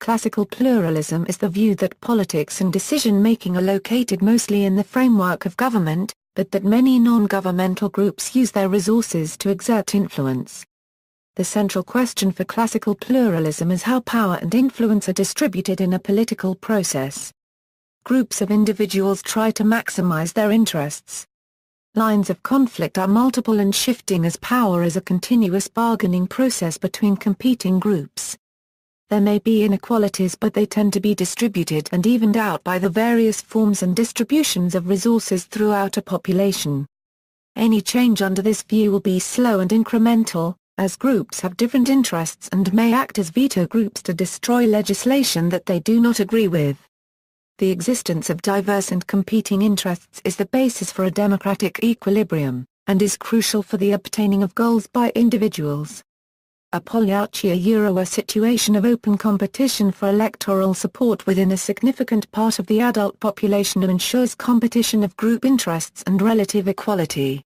classical pluralism is the view that politics and decision-making are located mostly in the framework of government, but that many non-governmental groups use their resources to exert influence. The central question for classical pluralism is how power and influence are distributed in a political process. Groups of individuals try to maximize their interests. Lines of conflict are multiple and shifting as power is a continuous bargaining process between competing groups. There may be inequalities, but they tend to be distributed and evened out by the various forms and distributions of resources throughout a population. Any change under this view will be slow and incremental, as groups have different interests and may act as veto groups to destroy legislation that they do not agree with. The existence of diverse and competing interests is the basis for a democratic equilibrium, and is crucial for the obtaining of goals by individuals. A polyarchia a situation of open competition for electoral support within a significant part of the adult population ensures competition of group interests and relative equality.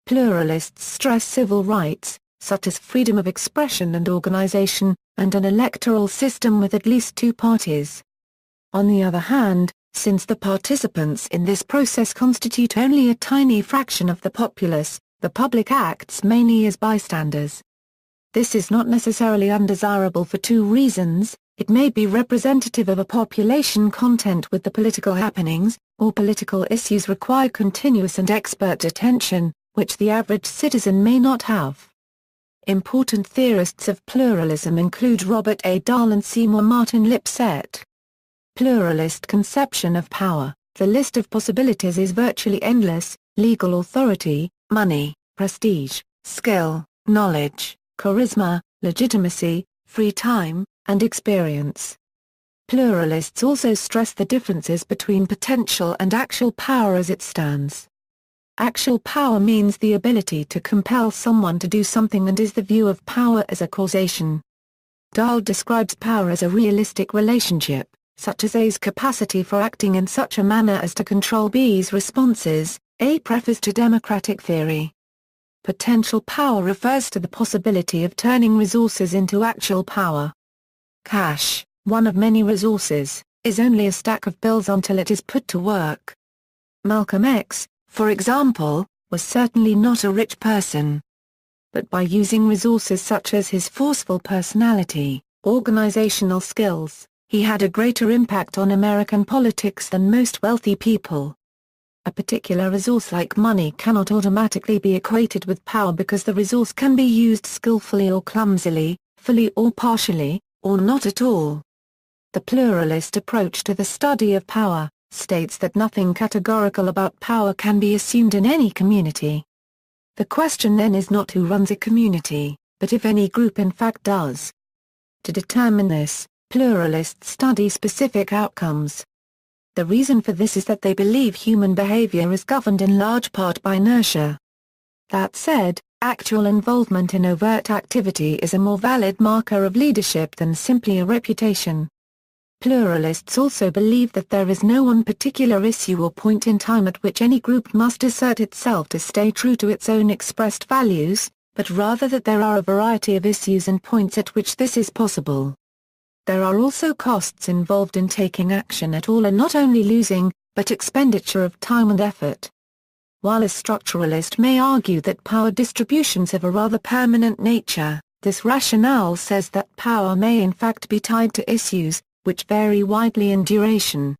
Pluralists stress civil rights, such as freedom of expression and organization, and an electoral system with at least two parties. On the other hand, since the participants in this process constitute only a tiny fraction of the populace, the public acts mainly as bystanders. This is not necessarily undesirable for two reasons: it may be representative of a population content with the political happenings, or political issues require continuous and expert attention, which the average citizen may not have. Important theorists of pluralism include Robert A. Dahl and Seymour Martin Lipset. Pluralist conception of power: the list of possibilities is virtually endless: legal authority, money, prestige, skill, knowledge, charisma, legitimacy, free time, and experience. Pluralists also stress the differences between potential and actual power as it stands. Actual power means the ability to compel someone to do something and is the view of power as a causation. Dahl describes power as a realistic relationship, such as A's capacity for acting in such a manner as to control B's responses. A prefers to democratic theory. Potential power refers to the possibility of turning resources into actual power. Cash, one of many resources, is only a stack of bills until it is put to work. Malcolm X, for example, was certainly not a rich person. But by using resources such as his forceful personality, organizational skills, he had a greater impact on American politics than most wealthy people. A particular resource like money cannot automatically be equated with power because the resource can be used skillfully or clumsily, fully or partially, or not at all. The pluralist approach to the study of power states that nothing categorical about power can be assumed in any community. The question then is not who runs a community, but if any group in fact does. To determine this, pluralists study specific outcomes. The reason for this is that they believe human behavior is governed in large part by inertia. That said, actual involvement in overt activity is a more valid marker of leadership than simply a reputation. Pluralists also believe that there is no one particular issue or point in time at which any group must assert itself to stay true to its own expressed values, but rather that there are a variety of issues and points at which this is possible. There are also costs involved in taking action at all, and not only losing, but expenditure of time and effort. While a structuralist may argue that power distributions have a rather permanent nature, this rationale says that power may in fact be tied to issues, which vary widely in duration.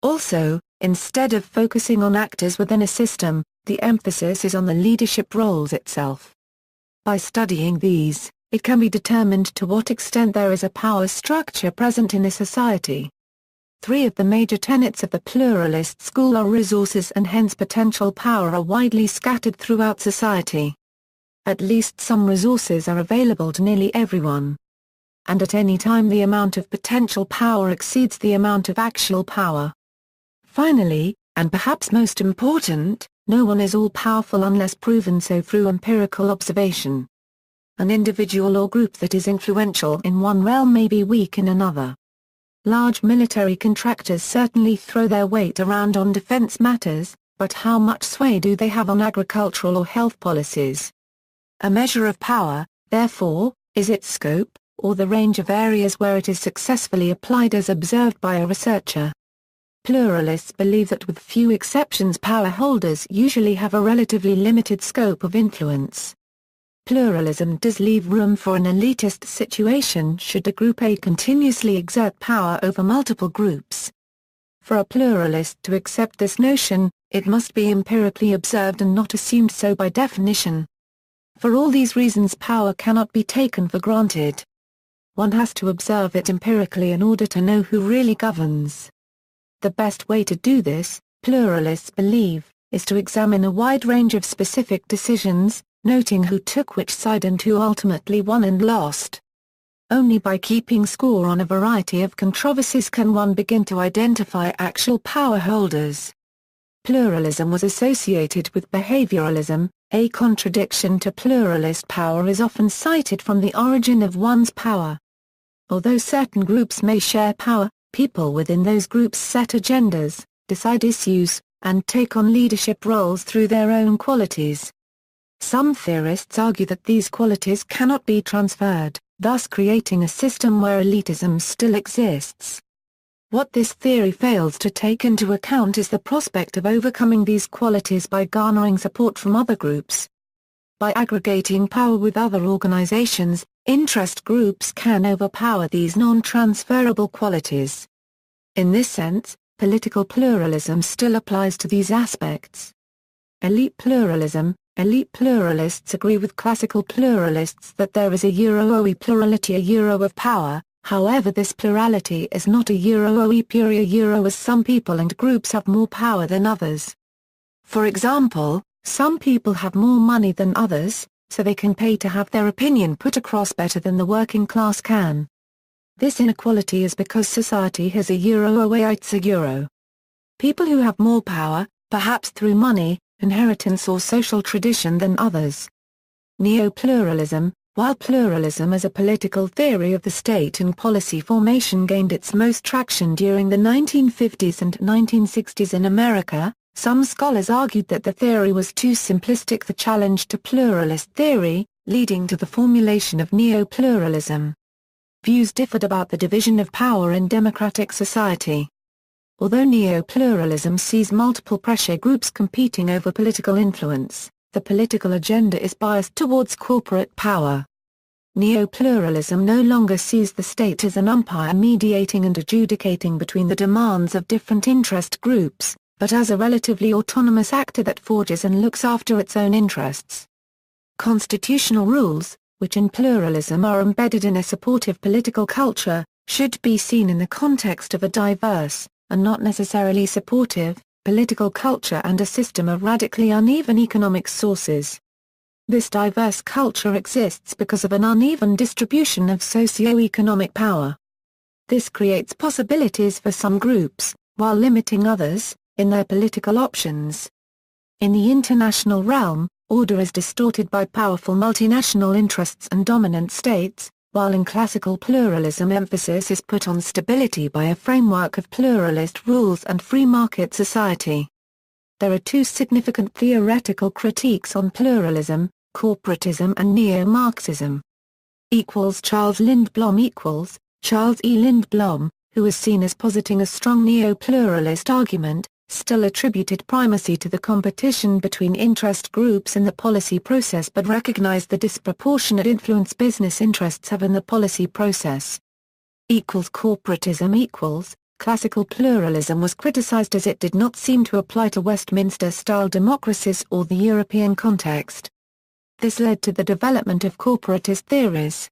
Also, instead of focusing on actors within a system, the emphasis is on the leadership roles itself. By studying these, it can be determined to what extent there is a power structure present in a society. Three of the major tenets of the pluralist school are resources and hence potential power are widely scattered throughout society. At least some resources are available to nearly everyone. And at any time the amount of potential power exceeds the amount of actual power. Finally, and perhaps most important, no one is all-powerful unless proven so through empirical observation. An individual or group that is influential in one realm may be weak in another. Large military contractors certainly throw their weight around on defense matters, but how much sway do they have on agricultural or health policies? A measure of power, therefore, is its scope, or the range of areas where it is successfully applied as observed by a researcher. Pluralists believe that with few exceptions power holders usually have a relatively limited scope of influence. Pluralism does leave room for an elitist situation should a group A continuously exert power over multiple groups. For a pluralist to accept this notion, it must be empirically observed and not assumed so by definition. For all these reasons power cannot be taken for granted. One has to observe it empirically in order to know who really governs. The best way to do this, pluralists believe, is to examine a wide range of specific decisions, noting who took which side and who ultimately won and lost. Only by keeping score on a variety of controversies can one begin to identify actual power holders. Pluralism was associated with behavioralism. A contradiction to pluralist power is often cited from the origin of one's power. Although certain groups may share power, people within those groups set agendas, decide issues, and take on leadership roles through their own qualities. Some theorists argue that these qualities cannot be transferred, thus creating a system where elitism still exists. What this theory fails to take into account is the prospect of overcoming these qualities by garnering support from other groups. By aggregating power with other organizations, interest groups can overpower these non-transferable qualities. In this sense, political pluralism still applies to these aspects. Elite pluralism. Elite pluralists agree with classical pluralists that there is a Euro-OE plurality, a Euro of power. However, this plurality is not a Euro-OE pure Euro, as some people and groups have more power than others. For example, some people have more money than others, so they can pay to have their opinion put across better than the working class can. This inequality is because society has a Euro-OE Euro. People who have more power, perhaps through money, inheritance or social tradition than others. Neo-pluralism. While pluralism as a political theory of the state and policy formation gained its most traction during the 1950s and 1960s in America, some scholars argued that the theory was too simplistic, the challenge to pluralist theory, leading to the formulation of neo-pluralism. Views differed about the division of power in democratic society. Although neo-pluralism sees multiple pressure groups competing over political influence, the political agenda is biased towards corporate power. Neo-pluralism no longer sees the state as an umpire mediating and adjudicating between the demands of different interest groups, but as a relatively autonomous actor that forges and looks after its own interests. Constitutional rules, which in pluralism are embedded in a supportive political culture, should be seen in the context of a diverse, and not necessarily supportive, political culture and a system of radically uneven economic sources. This diverse culture exists because of an uneven distribution of socio-economic power. This creates possibilities for some groups, while limiting others, in their political options. In the international realm, order is distorted by powerful multinational interests and dominant states, while in classical pluralism emphasis is put on stability by a framework of pluralist rules and free market society. There are two significant theoretical critiques on pluralism: corporatism and neo-Marxism. Charles Lindblom Charles E. Lindblom, who is seen as positing a strong neo-pluralist argument, still attributed primacy to the competition between interest groups in the policy process but recognized the disproportionate influence business interests have in the policy process. Corporatism Classical pluralism was criticized as it did not seem to apply to Westminster-style democracies or the European context. This led to the development of corporatist theories.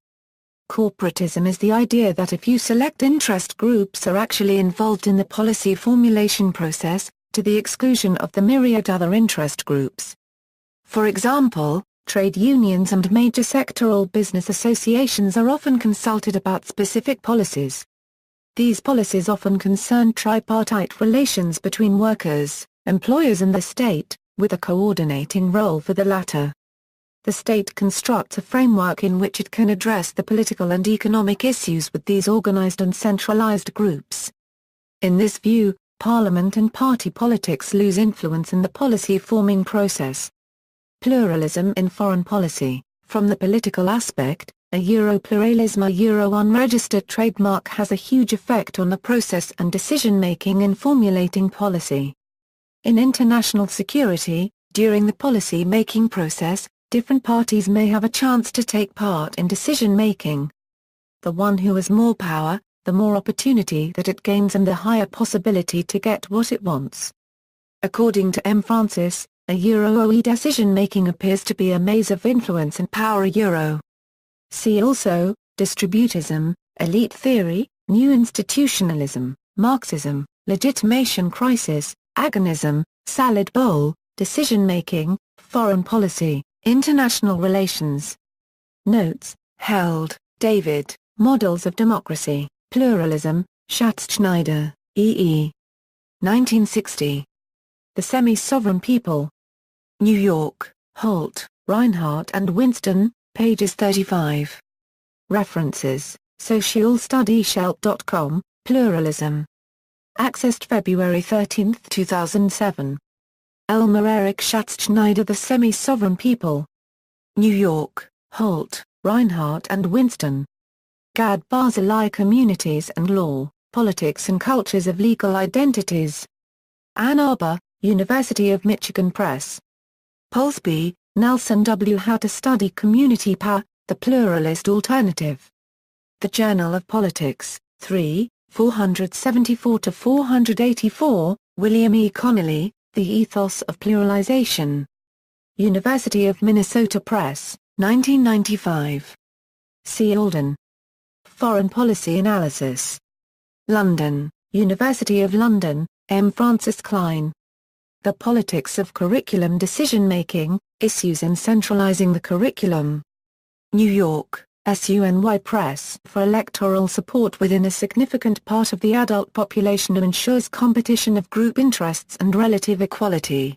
Corporatism is the idea that a few select interest groups are actually involved in the policy formulation process, to the exclusion of the myriad other interest groups. For example, trade unions and major sectoral business associations are often consulted about specific policies. These policies often concern tripartite relations between workers, employers and the state, with a coordinating role for the latter. The state constructs a framework in which it can address the political and economic issues with these organized and centralized groups. In this view, parliament and party politics lose influence in the policy-forming process. Pluralism in foreign policy. From the political aspect, Pluralism. A unregistered trademark has a huge effect on the process and decision-making in formulating policy. In international security, during the policy-making process, different parties may have a chance to take part in decision-making. The one who has more power, the more opportunity that it gains and the higher possibility to get what it wants. According to M. Francis, OE decision-making appears to be a maze of influence and power. See also, distributism, elite theory, new institutionalism, Marxism, legitimation crisis, agonism, salad bowl, decision-making, foreign policy, international relations. Notes, Held, David, Models of Democracy, Pluralism, Schatzschneider, E.E. 1960. The Semi-Sovereign People. New York, Holt, Reinhardt and Winston, pages 35. References, socialstudyshelp.com, Pluralism. Accessed February 13, 2007. Elmer Eric Schatzschneider. The Semi-Sovereign People. New York, Holt, Reinhardt and Winston. Gad Barzilai. Communities and Law, Politics and Cultures of Legal Identities. Ann Arbor, University of Michigan Press. Polsby, Nelson W. How to Study Community Power, The Pluralist Alternative. The Journal of Politics, 3, 474-484, William E. Connolly, The Ethos of Pluralization. University of Minnesota Press, 1995. C. Alden. Foreign Policy Analysis. London, University of London, M. Francis Klein. The Politics of Curriculum Decision-Making, Issues in Centralizing the Curriculum. New York, SUNY Press. For electoral support within a significant part of the adult population ensures competition of group interests and relative equality.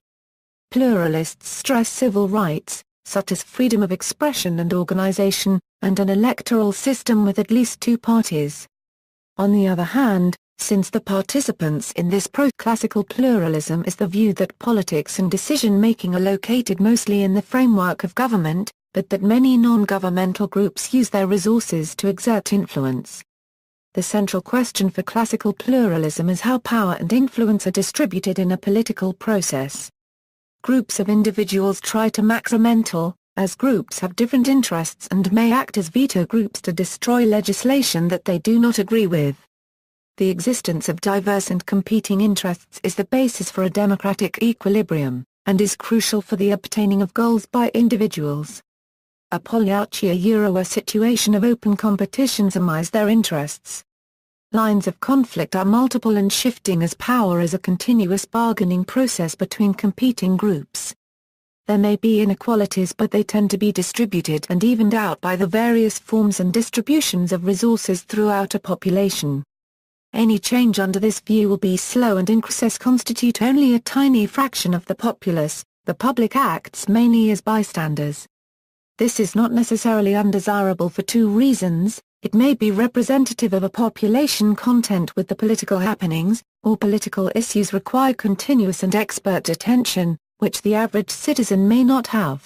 Pluralists stress civil rights, such as freedom of expression and organization, and an electoral system with at least two parties. On the other hand, since the participants in this pro-classical pluralism is the view that politics and decision-making are located mostly in the framework of government, but that many non-governmental groups use their resources to exert influence. The central question for classical pluralism is how power and influence are distributed in a political process. Groups of individuals try to maximize, as groups have different interests and may act as veto groups to destroy legislation that they do not agree with. The existence of diverse and competing interests is the basis for a democratic equilibrium, and is crucial for the obtaining of goals by individuals. A polyarchy. A situation of open competition surmise their interests. Lines of conflict are multiple and shifting as power is a continuous bargaining process between competing groups. There may be inequalities, but they tend to be distributed and evened out by the various forms and distributions of resources throughout a population. Any change under this view will be slow, and increases constitute only a tiny fraction of the populace. The public acts mainly as bystanders. This is not necessarily undesirable for two reasons: it may be representative of a population content with the political happenings, or political issues require continuous and expert attention, which the average citizen may not have.